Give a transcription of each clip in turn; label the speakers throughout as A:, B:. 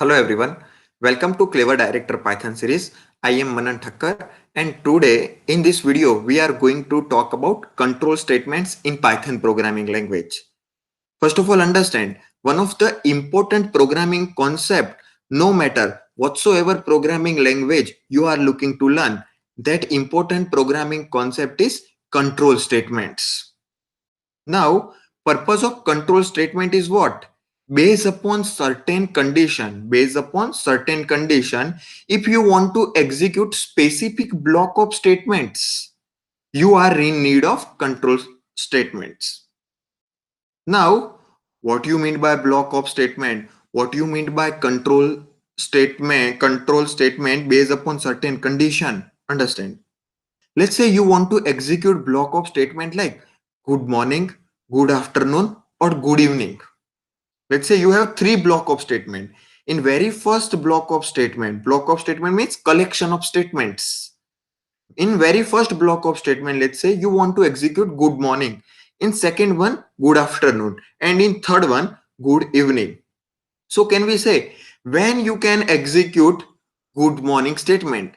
A: Hello everyone, welcome to Clever Director Python series. I am Manan Thakkar and today in this video we are going to talk about control statements in Python programming language. First of all, understand one of the important programming concept, no matter whatsoever programming language you are looking to learn, that important programming concept is control statements. Now, purpose of control statement is what? Based upon certain condition, if you want to execute specific block of statements, you are in need of control statements. Now, what you mean by block of statement? What you mean by control statement? Control statement based upon certain condition. Understand? Let's say you want to execute block of statement like good morning, good afternoon, or good evening. Let's say you have three block of statement. In very first block of statement means collection of statements. In very first block of statement, let's say you want to execute good morning. In second one, good afternoon. And in third one, good evening. So can we say when you can execute good morning statement?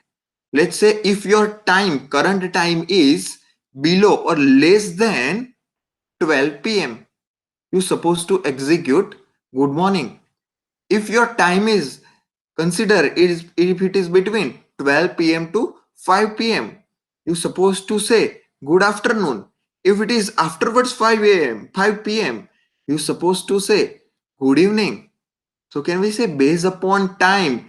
A: Let's say if your current time is below or less than 12 p.m. you're supposed to execute good morning. If your time is if it is between 12 p.m. to 5 p.m. you're supposed to say good afternoon. If it is afterwards 5 p.m. you're supposed to say good evening. So can we say based upon time,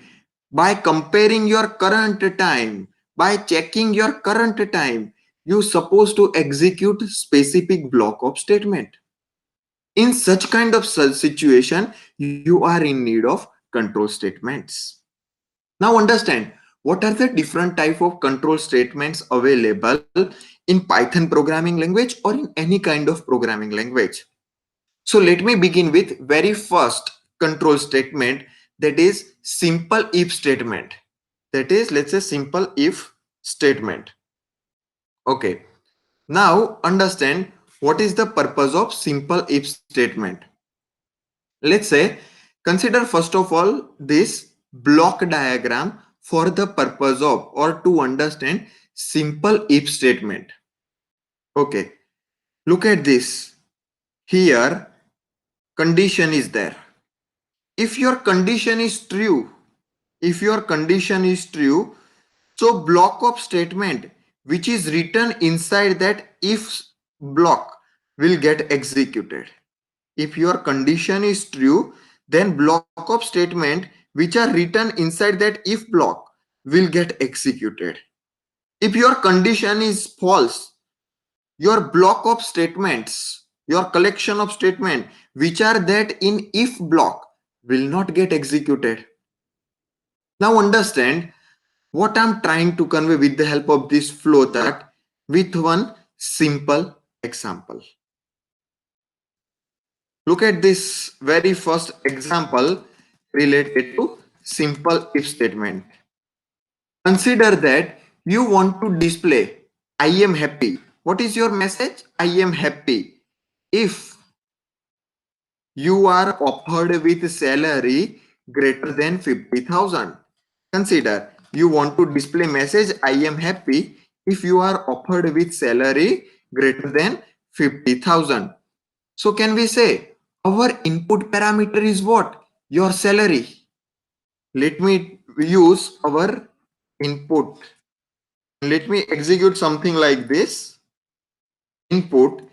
A: by comparing your current time, by checking your current time, you're supposed to execute specific block of statement. In such kind of situation, you are in need of control statements. Now understand what are the different type of control statements available in Python programming language or in any kind of programming language. So let me begin with very first control statement, that is simple if statement. That is, let's say simple if statement. Okay. Now understand what is the purpose of simple if statement. Let's say consider first of all this block diagram for the purpose of or to understand simple if statement. Okay. Look at this. Here condition is there. If your condition is true, so block of statement which is written inside that if block will get executed. If your condition is true, then block of statement which are written inside that if block will get executed. If your condition is false, your block of statements, your collection of statement which are that in if block will not get executed. Now understand what I'm trying to convey with the help of this flow chart with one simple example. Look at this very first example related to simple if statement. Consider that you want to display I am happy. What is your message? I am happy. If you are offered with salary greater than 50,000. Consider you want to display message I am happy if you are offered with salary greater than 50,000. So can we say our input parameter is what? Your salary. Let me use our input. Let me execute something like this. Input.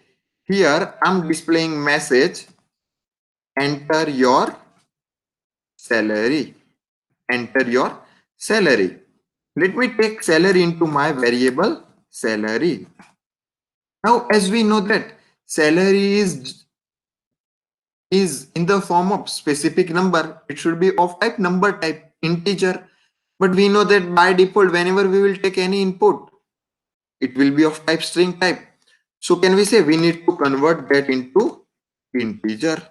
A: Here I'm displaying message. Enter your salary. Enter your salary. Let me take salary into my variable salary. Now, as we know that salary is in the form of specific number, it should be of type number type, integer. But we know that by default, whenever we will take any input, it will be of type string type. So can we say we need to convert that into integer?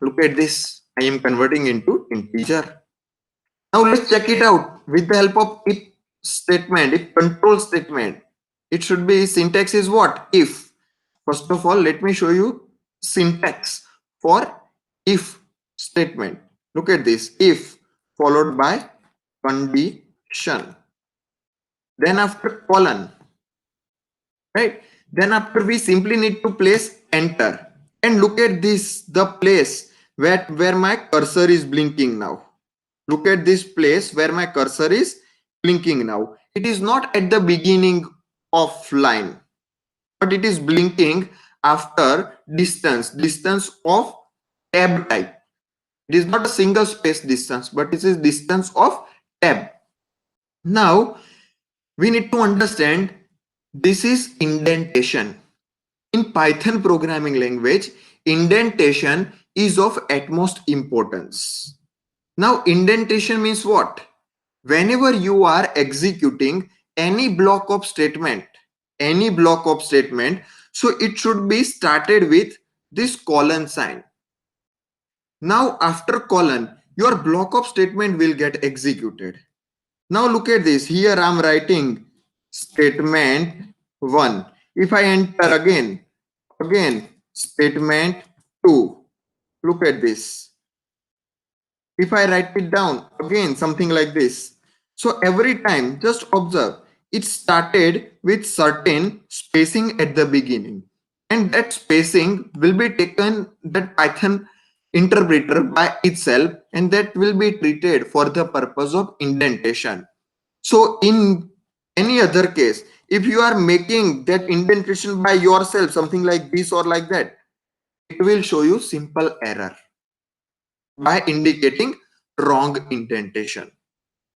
A: Look at this. I am converting into integer. Now let's check it out with the help of if statement, if control statement. It should be syntax is what? If. First of all, let me show you syntax for if statement. Look at this. If followed by condition. Then after colon, right? Then after we simply need to place enter. And look at this, the place where my cursor is blinking now. Look at this place where my cursor is blinking now. It is not at the beginning of line, but it is blinking after distance of tab type. It is not a single space distance, but it is distance of tab. Now we need to understand this is indentation. In Python programming language, indentation is of utmost importance. Now indentation means what? Whenever you are executing any block of statement, so it should be started with this colon sign. Now after colon, your block of statement will get executed. Now look at this. Here I am writing statement 1. If I enter again statement 2. Look at this. If I write it down again, something like this. So every time, just observe, it started with certain spacing at the beginning, and that spacing will be taken, that Python interpreter by itself, and that will be treated for the purpose of indentation. So in any other case, if you are making that indentation by yourself, something like this or like that, it will show you simple error by indicating wrong indentation.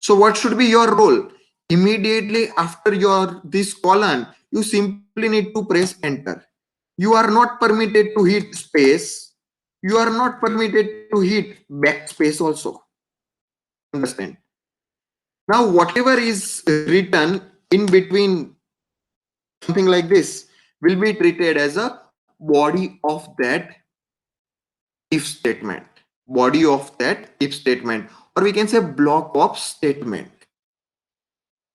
A: So what should be your role? Immediately after your this colon, you simply need to press enter. You are not permitted to hit space. You are not permitted to hit backspace also. Understand? Now whatever is written in between, something like this, will be treated as a body of that if statement. Body of that if statement, or we can say block of statement.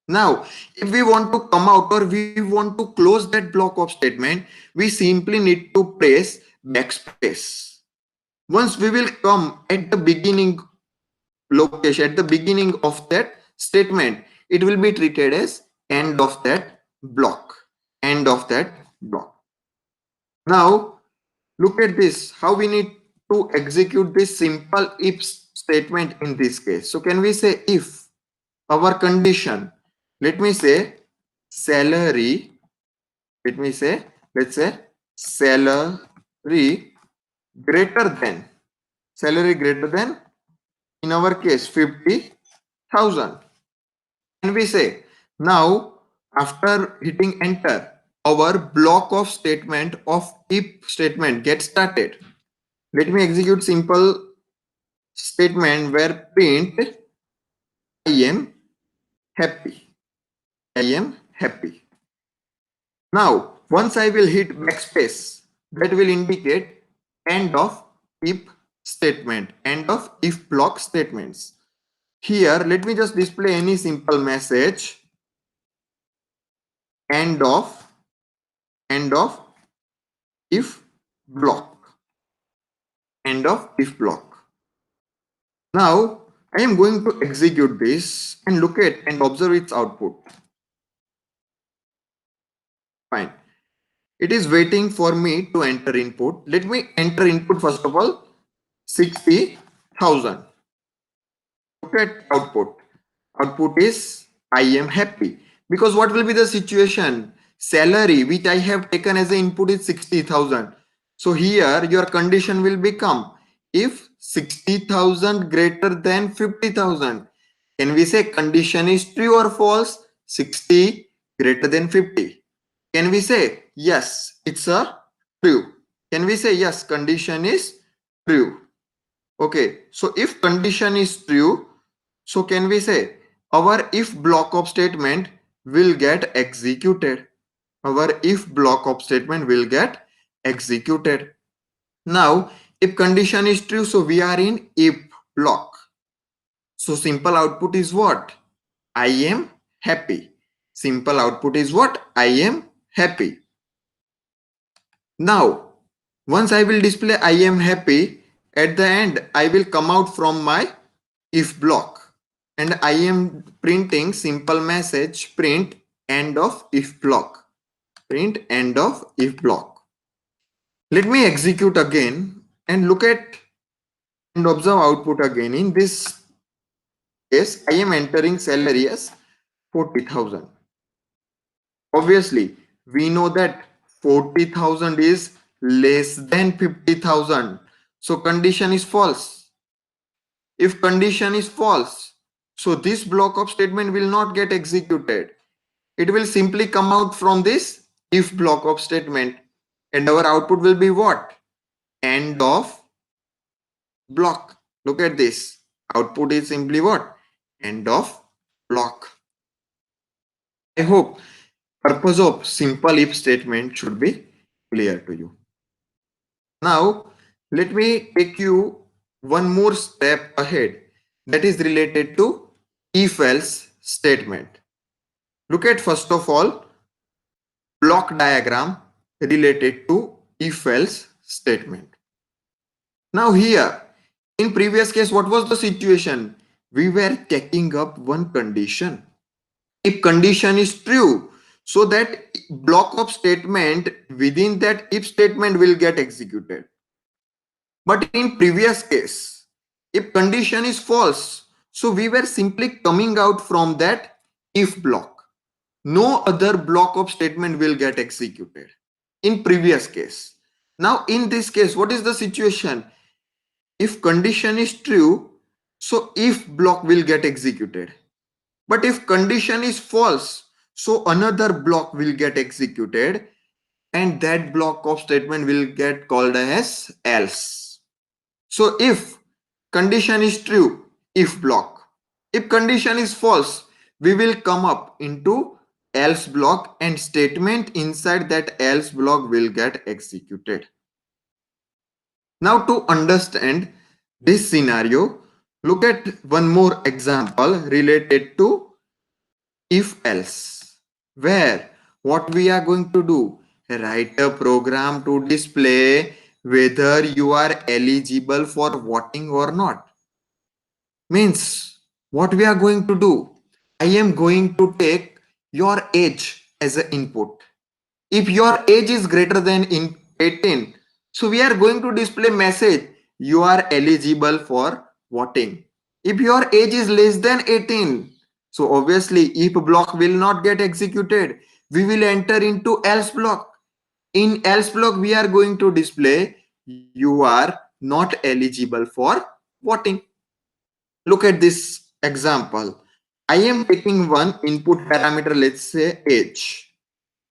A: Now, if we want to come out or we want to close that block of statement, we simply need to press backspace. Once we will come at the beginning location, at the beginning of that statement, it will be treated as end of that block. End of that block. Now, look at this, how we need to execute this simple if statement in this case. So can we say if our condition, let me say salary, let's say salary greater than, in our case 50,000. And we say now after hitting enter, our block of statement of if statement gets started. Let me execute simple statement where print I am happy. I am happy. Now once I will hit backspace, that will indicate end of if statement, end of if block statements. Here let me just display any simple message, end of if block, end of if block. Now I am going to execute this and look at and observe its output. Fine. It is waiting for me to enter input. Let me enter input first of all, 60,000. Look at output. Output is I am happy, because what will be the situation? Salary which I have taken as an input is 60,000. So here your condition will become if 60,000 greater than 50,000. Can we say condition is true or false? 60 greater than 50. Can we say yes, it's a true? Can we say yes, condition is true? Okay, so if condition is true, so can we say our if block of statement will get executed. Our if block of statement will get executed. Now, if condition is true, so we are in if block. So simple output is what? I am happy. Simple output is what? I am happy. Now, once I will display I am happy, at the end I will come out from my if block, and I am printing simple message print end of if block. Print end of if block. Let me execute again and look at and observe output again. In this case, I am entering salary as 40,000. Obviously, we know that 40,000 is less than 50,000. So condition is false. If condition is false, so this block of statement will not get executed. It will simply come out from this if block of statement, and our output will be what? End of block. Look at this. Output is simply what? End of block. I hope purpose of simple if statement should be clear to you. Now, let me take you one more step ahead, that is related to if else statement. Look at first of all block diagram related to if else statement. Now here in previous case, what was the situation? We were checking up one condition. If condition is true, so that block of statement within that if statement will get executed. But in previous case, if condition is false, so we were simply coming out from that if block. No other block of statement will get executed in previous case. Now in this case, what is the situation? If condition is true, so if block will get executed. But if condition is false, so another block will get executed, and that block of statement will get called as else. So if condition is true, if block. If condition is false, we will come up into else block, and statement inside that else block will get executed. Now to understand this scenario, look at one more example related to if else, where what we are going to do? Write a program to display whether you are eligible for voting or not. Means what we are going to do? I am going to take your age as an input. If your age is greater than 18, so we are going to display message you are eligible for voting. If your age is less than 18, so obviously if block will not get executed, we will enter into else block. In else block, we are going to display you are not eligible for voting. Look at this example. I am taking one input parameter, let's say age.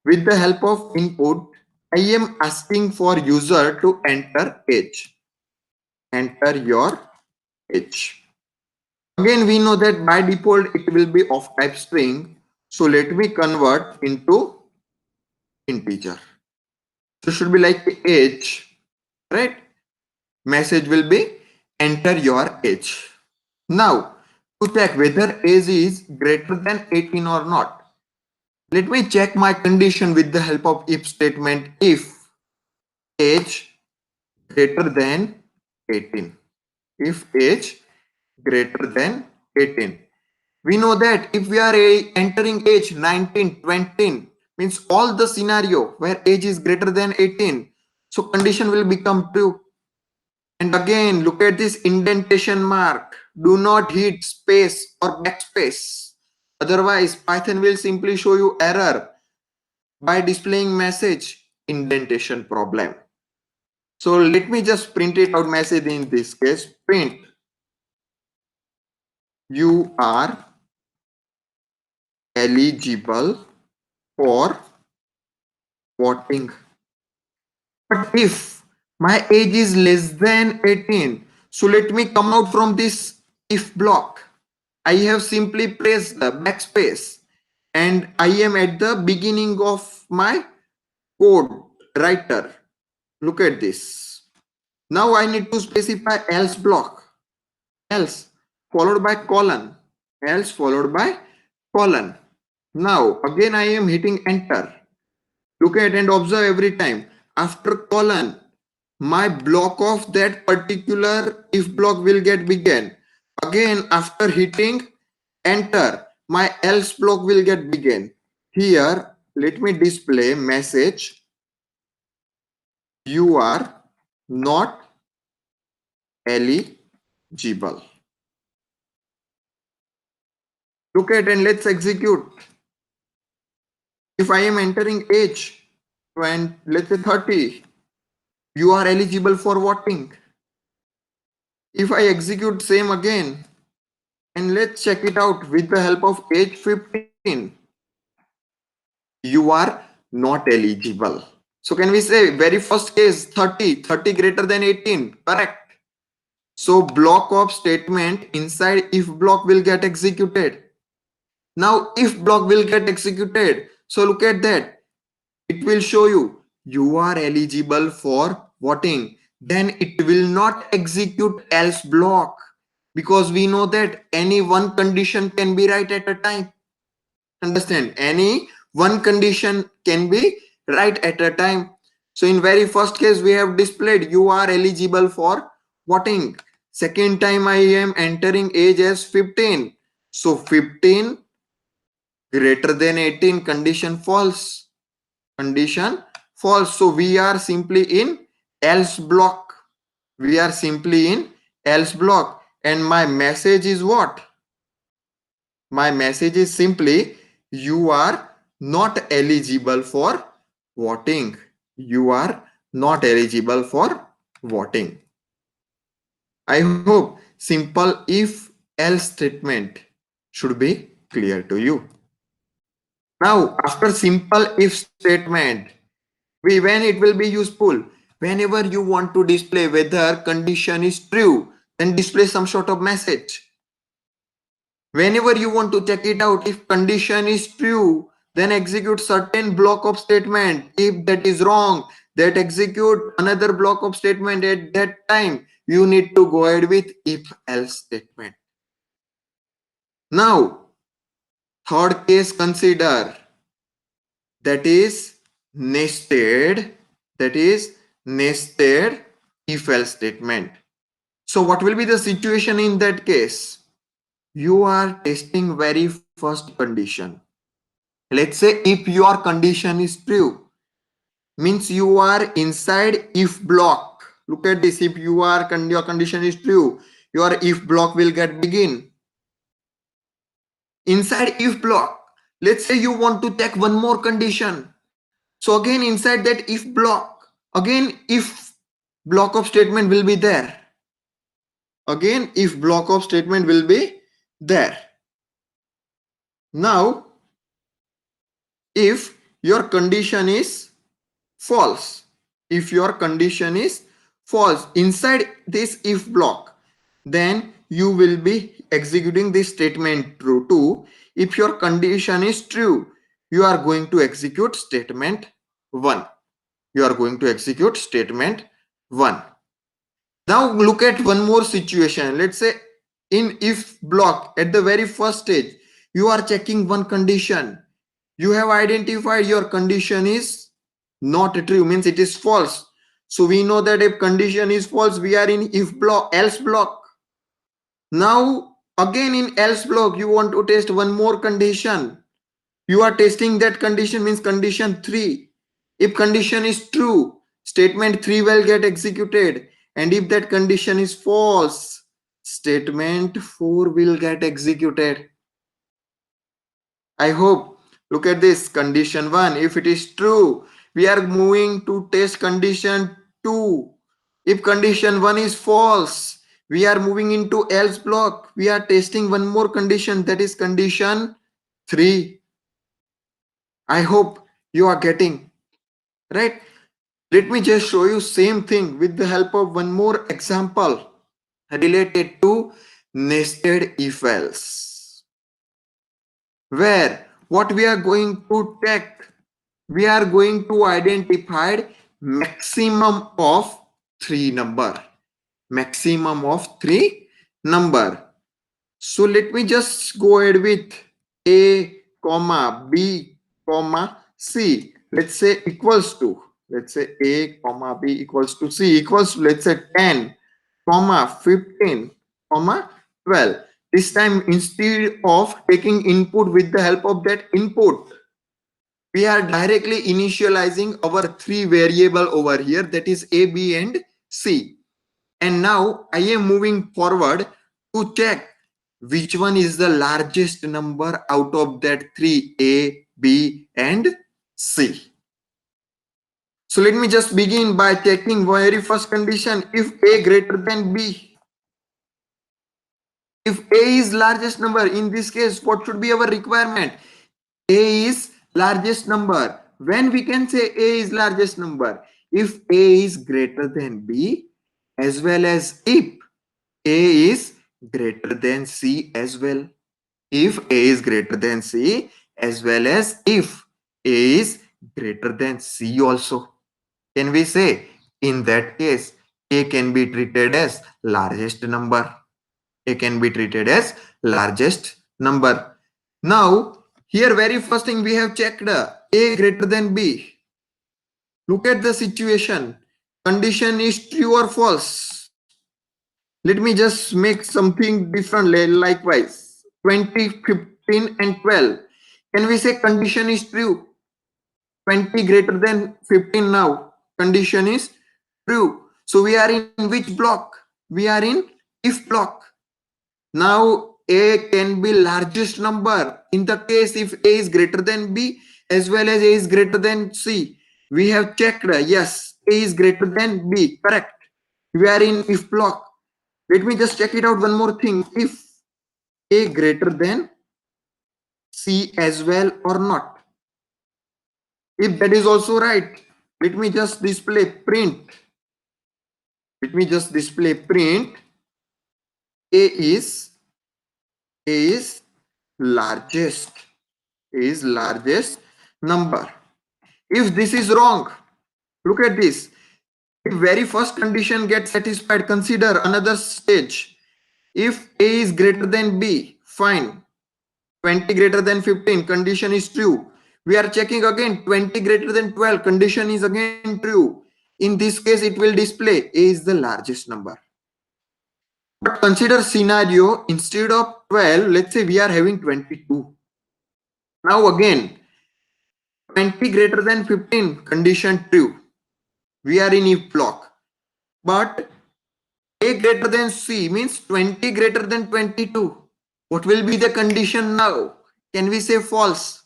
A: With the help of input, I am asking for user to enter age. Enter your age. Again, we know that by default it will be of type string. So let me convert into integer. So should be like age, right? Message will be enter your age. Now, to check whether age is greater than 18 or not, let me check my condition with the help of if statement. If age greater than 18. If age greater than 18. We know that if we are entering age 19, 20, means all the scenario where age is greater than 18, so condition will become true. And again, look at this indentation mark. Do not hit space or backspace. Otherwise, Python will simply show you error by displaying message indentation problem. So let me just print it out message in this case. Print you are eligible for voting. But if my age is less than 18, so let me come out from this if block. I have simply pressed the backspace and I am at the beginning of my code writer. Look at this. Now I need to specify else block. Else followed by colon. Else followed by colon. Now again I am hitting enter. Look at and observe every time. After colon, my block of that particular if block will get began. Again, after hitting enter, my else block will get begin. Here, let me display message. You are not eligible. Look at and let's execute. If I am entering age, when let's say 30, you are eligible for voting. If I execute same again, and let's check it out with the help of age 15, you are not eligible. So can we say very first case 30 greater than 18, correct? So block of statement inside if block will get executed. Now if block will get executed, so look at that. It will show you are eligible for voting. Then it will not execute else block, because we know that any one condition can be right at a time. Understand? Any one condition can be right at a time. So in very first case we have displayed you are eligible for voting. Second time I am entering age as 15. So 15 greater than 18, condition false. Condition false. So we are simply in else block. We are simply in else block. And my message is what? My message is simply you are not eligible for voting. You are not eligible for voting. I hope simple if else statement should be clear to you. Now, after simple if statement, when it will be useful? Whenever you want to display whether condition is true, then display some sort of message. Whenever you want to check it out, if condition is true, then execute certain block of statement. If that is wrong, that execute another block of statement. At that time, you need to go ahead with if else statement. Now, third case consider, that is nested, if else statement. So what will be the situation in that case? You are testing very first condition. Let's say if your condition is true, means you are inside if block. Look at this. If your condition is true, your if block will get begin. Inside if block, let's say you want to take one more condition. So again inside that if block, again if block of statement will be there. Again if block of statement will be there. Now if your condition is false, if your condition is false inside this if block, then you will be executing this statement true too. If your condition is true, you are going to execute statement 1. You are going to execute statement 1. Now look at one more situation. Let's say in if block at the very first stage, you are checking one condition. You have identified your condition is not true, means it is false. So we know that if condition is false, we are in if block, else block. Now again in else block, you want to test one more condition. You are testing that condition, means condition 3. If condition is true, statement 3 will get executed. And if that condition is false, statement 4 will get executed. I hope. Look at this. Condition 1. If it is true, we are moving to test condition 2. If condition 1 is false, we are moving into else block. We are testing one more condition, that is condition 3. I hope you are getting, right? Let me just show you same thing with the help of one more example related to nested if else, where what we are going to take, we are going to identify maximum of 3 number, maximum of 3 number. So let me just go ahead with a comma b comma c. Let's say equals to, let's say a comma b equals to c equals to, let's say 10 comma 15 comma 12. This time, instead of taking input with the help of that input, we are directly initializing our three variable over here, that is A, B and C. And now I am moving forward to check which one is the largest number out of that three, A, B and C. So let me just begin by checking very first condition. If A greater than B, if A is largest number, in this case, what should be our requirement? A is largest number. When we can say A is largest number? If A is greater than B, as well as if A is greater than C as well. If A is greater than C, as well as if A is greater than C also. Can we say in that case A can be treated as largest number? A can be treated as largest number. Now, here very first thing we have checked A greater than B. Look at the situation. Condition is true or false. Let me just make something different likewise. 20, 15 and 12. Can we say condition is true? 20 greater than 15 now. Condition is true. So we are in which block? We are in if block. Now A can be largest number in the case if A is greater than B as well as A is greater than C. We have checked, yes, A is greater than B, correct. We are in if block. Let me just check it out one more thing. If A greater than C as well or not. If that is also right, let me just display print. Let me just display print. A is largest. Is largest number. If this is wrong, look at this. If very first condition gets satisfied, consider another stage. If A is greater than B, fine. 20 greater than 15, condition is true. We are checking again, 20 greater than 12, condition is again true. In this case, it will display A is the largest number. But consider scenario, instead of 12, let's say we are having 22. Now again, 20 greater than 15, condition true. We are in if block. But A greater than C means 20 greater than 22. What will be the condition now? Can we say false?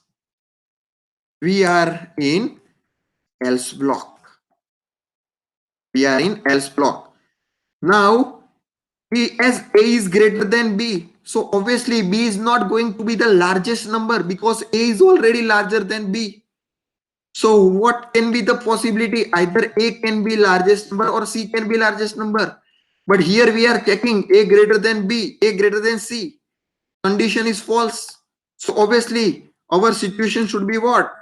A: We are in else block. We are in else block. Now, as A is greater than B, so obviously B is not going to be the largest number because A is already larger than B. So what can be the possibility? Either A can be largest number or C can be largest number. But here we are checking A greater than B, A greater than C. Condition is false. So obviously our situation should be what?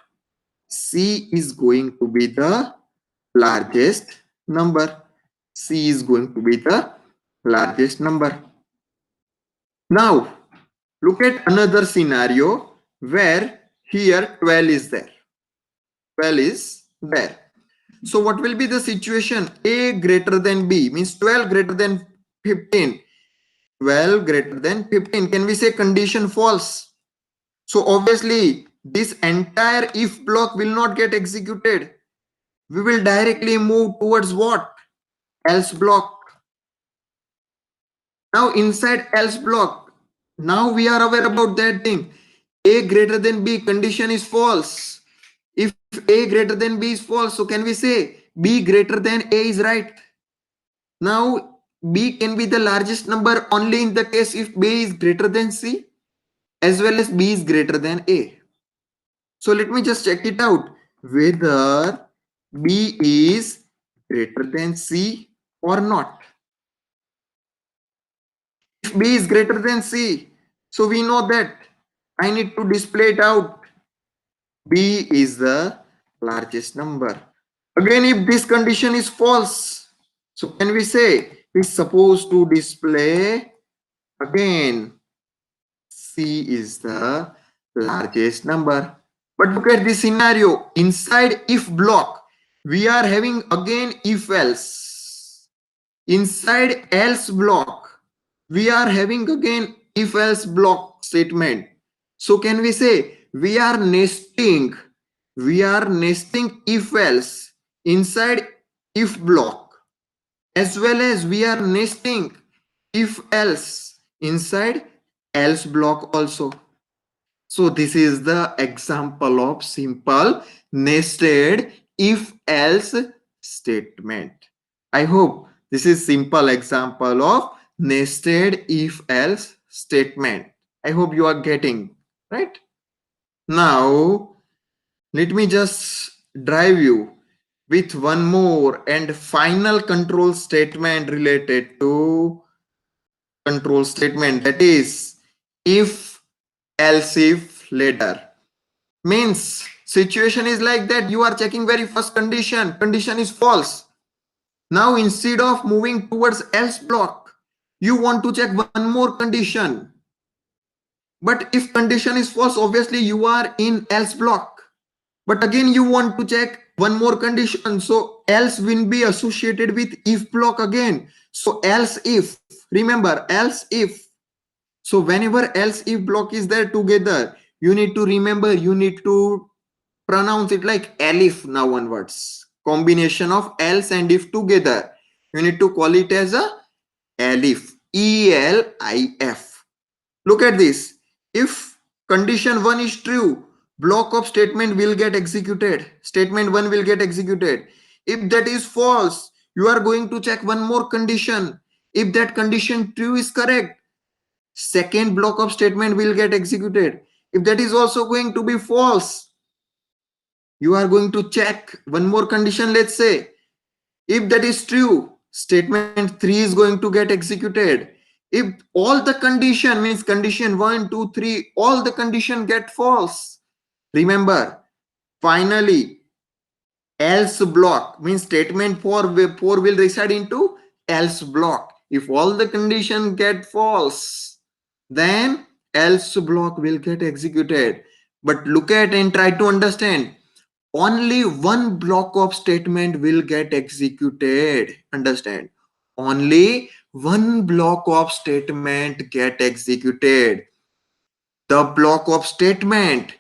A: C is going to be the largest number. C is going to be the largest number. Now, look at another scenario where here 12 is there. 12 is there. So what will be the situation? A greater than B means 12 greater than 15. 12 greater than 15. Can we say condition false? So obviously this entire if block will not get executed. We will directly move towards what? Else block. Now inside else block, now we are aware about that thing. A greater than B, condition is false. If A greater than B is false, so can we say B greater than A is right? Now B can be the largest number only in the case if B is greater than C as well as B is greater than A. So let me just check it out whether B is greater than C or not. If B is greater than C, so we know that I need to display it out. B is the largest number. Again, if this condition is false, so can we say it's supposed to display again C is the largest number. But look at this scenario. Inside if block, we are having again if else. Inside else block, we are having again if else block statement. So can we say we are nesting if else inside if block, as well as we are nesting if else inside else block also. So this is the example of simple nested if else statement. I hope this is simple example of nested if else statement. I hope you are getting right. Now let me just drive you with one more and final control statement related to control statement, that is if else if ladder. Means situation is like that, you are checking very first condition is false. Now instead of moving towards else block, you want to check one more condition. But if condition is false, obviously you are in else block. But again you want to check one more condition, so else will be associated with if block again. So else if, remember else if. So whenever else if block is there together, you need to remember, you need to pronounce it like elif now onwards. Combination of else and if together. You need to call it as a elif. ELIF. Look at this. If condition 1 is true, block of statement will get executed. Statement 1 will get executed. If that is false, you are going to check one more condition. If that condition true is correct, second block of statement will get executed. If that is also going to be false, you are going to check one more condition. Let's say if that is true, statement 3 is going to get executed. If all the condition, means condition 1 2 3, all the condition get false, remember finally else block, means statement 4 will reside into else block. If all the condition get false, then else block will get executed. But look at and try to understand, only one block of statement will get executed. Understand, only one block of statement get executed. The block of statement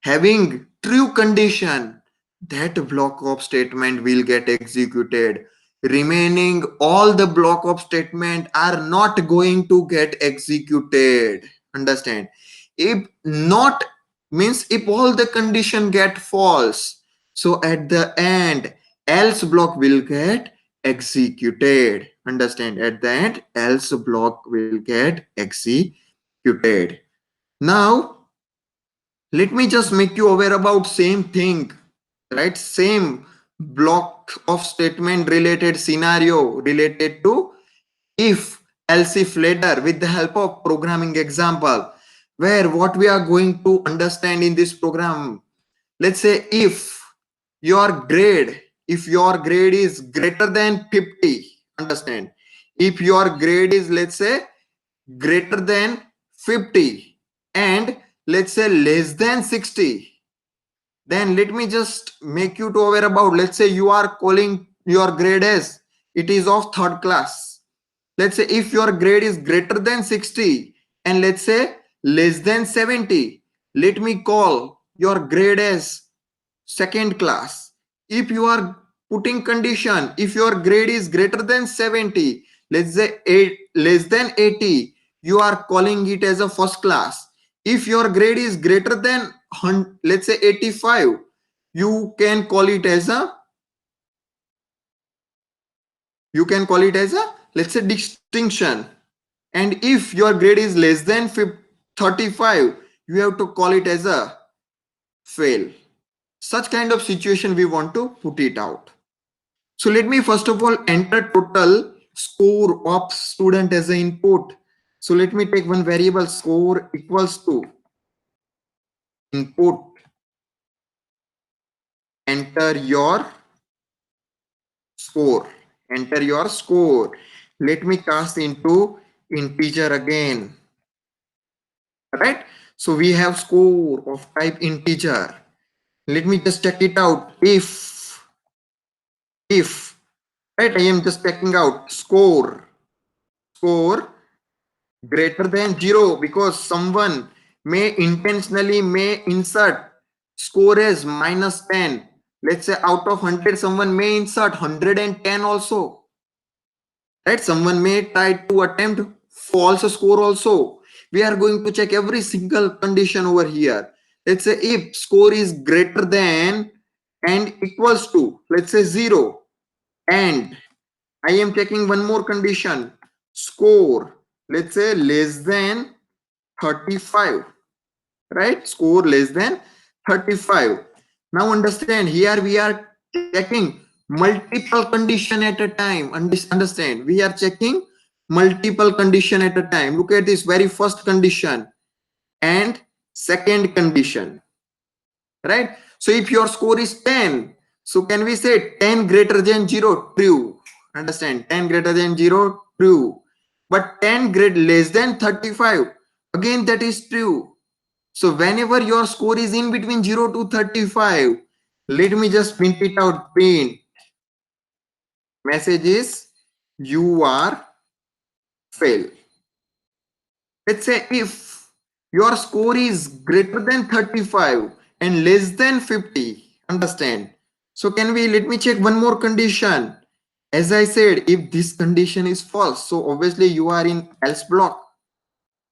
A: having true condition, that block of statement will get executed. Remaining all the block of statement are not going to get executed. Understand, if not, means if all the condition get false, so at the end else block will get executed. Understand, at the end else block will get executed. Now let me just make you aware about same thing, right? Same block of statement related scenario related to if else if ladder with the help of programming example, where what we are going to understand in this program. Let's say if your grade is greater than 50, understand, if your grade is, let's say, greater than 50 and let's say less than 60, then let me just make you to aware about, let's say you are calling your grade as it is of third class. Let's say if your grade is greater than 60 and let's say less than 70, let me call your grade as second class. If you are putting condition, if your grade is greater than 70, let's say less than 80, you are calling it as a first class. If your grade is greater than let's say 85, you can call it as a let's say distinction. And if your grade is less than 35, you have to call it as a fail. Such kind of situation we want to put it out. So let me first of all enter total score of student as an input. So let me take one variable score equals to input, enter your score, enter your score. Let me cast into integer again, right? So we have score of type integer. Let me just check it out. If right, I am just checking out score greater than 0, because someone may intentionally may insert score as -10. Let's say out of 100 someone may insert 110 also, right? Someone may try to attempt false score also. We are going to check every single condition over here. Let's say if score is greater than and equals to, let's say 0, and I am checking one more condition, score, let's say less than 35, right? Score less than 35. Now understand, here we are checking multiple condition at a time. Understand, we are checking multiple condition at a time. Look at this very first condition and second condition, right? So if your score is 10, so can we say 10 greater than 0, true? Understand, 10 greater than 0, true. But 10 greater less than 35, again that is true. So whenever your score is in between 0 to 35, let me just print it out. Print message is you are fail. Let's say if your score is greater than 35 and less than 50, understand. So can we, let me check one more condition. As I said, if this condition is false, so obviously you are in else block.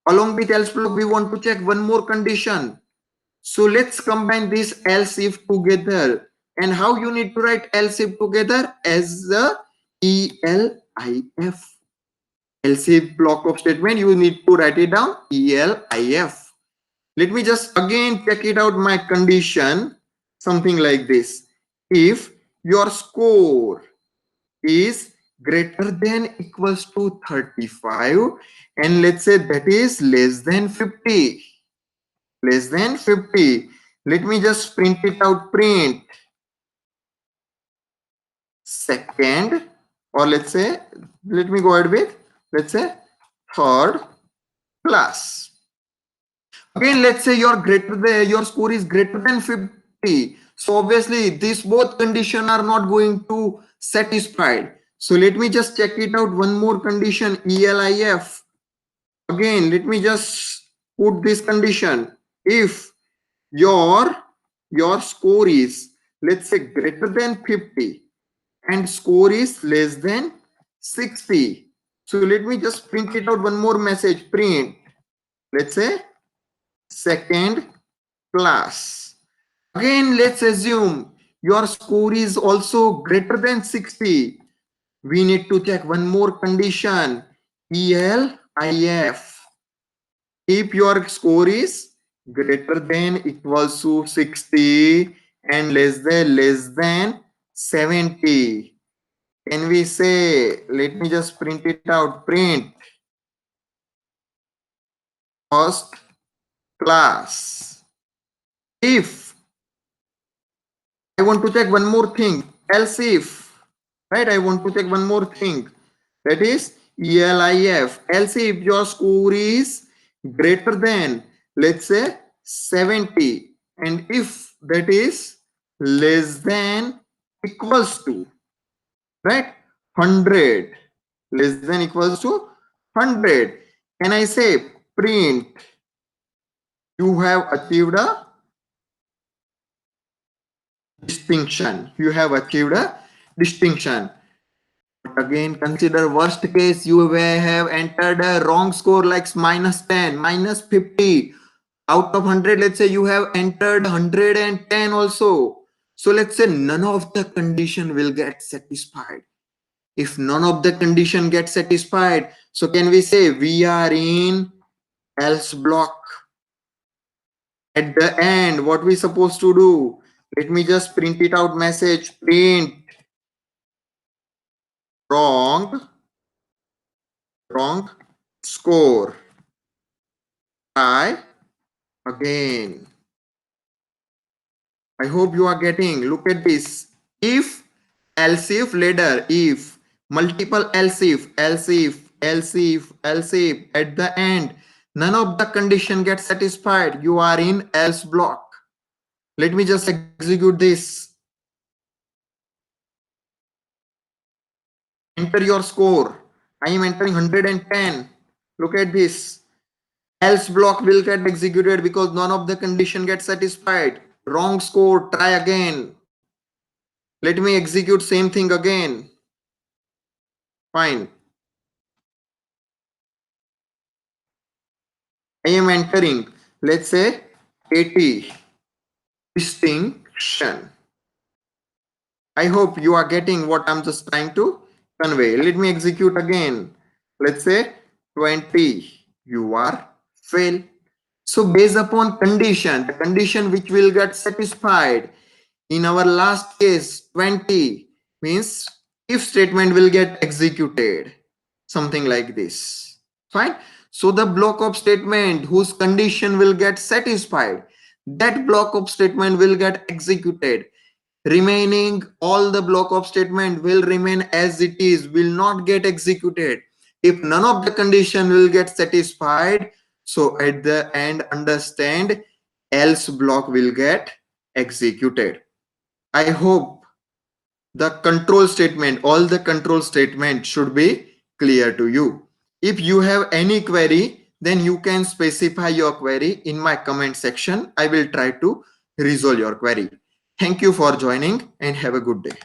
A: Along with else block, we want to check one more condition. So let's combine this else if together. And how you need to write else if together? As the ELIF. Else if block of statement, you need to write it down ELIF. Let me just again check it out my condition. Something like this. If your score is greater than equals to 35 and let's say that is less than 50. Less than 50. Let me just print it out. Print second, or let's say, let me go ahead with, let's say third class. Again, let's say your score is greater than 50. So obviously these both condition are not going to satisfied. So let me just check it out. One more condition, ELIF. Again, let me just put this condition. If your score is, let's say, greater than 50 and score is less than 60, so let me just print it out. One more message. Print, let's say second class. Again, let's assume your score is also greater than 60. We need to check one more condition, ELIF. If your score is greater than equals to 60 and less than 70, can we say, let me just print it out. Print first class. If I want to check one more thing, else if, right? I want to check one more thing, that is ELIF. Else if your score is greater than, let's say 70, and if that is less than equals to, right, 100, less than equals to 100, can I say print you have achieved a distinction. You have achieved a distinction. Again, consider worst case, you may have entered a wrong score like -10, -50. Out of 100, let's say you have entered 110 also. So let's say none of the condition will get satisfied. If none of the condition gets satisfied, so can we say we are in else block? At the end, what we supposed to do? Let me just print it out. Message, print wrong score. Try again. I hope you are getting. Look at this. If, else if ladder, if, multiple else if at the end none of the condition gets satisfied, you are in else block. Let me just execute this. Enter your score. I am entering 110. Look at this. Else block will get executed because none of the condition gets satisfied. Wrong score, try again. Let me execute same thing again. Fine. I am entering, let's say 80 distinction. I hope you are getting what I'm just trying to convey. Let me execute again. Let's say 20. You are fail. So based upon condition, the condition which will get satisfied in our last case 20 means if statement will get executed, something like this. Fine. So the block of statement whose condition will get satisfied, that block of statement will get executed. Remaining all the block of statement will remain as it is, will not get executed if none of the condition will get satisfied. So at the end, understand, else block will get executed. I hope the control statement, all the control statement should be clear to you. If you have any query, then you can specify your query in my comment section. I will try to resolve your query. Thank you for joining and have a good day.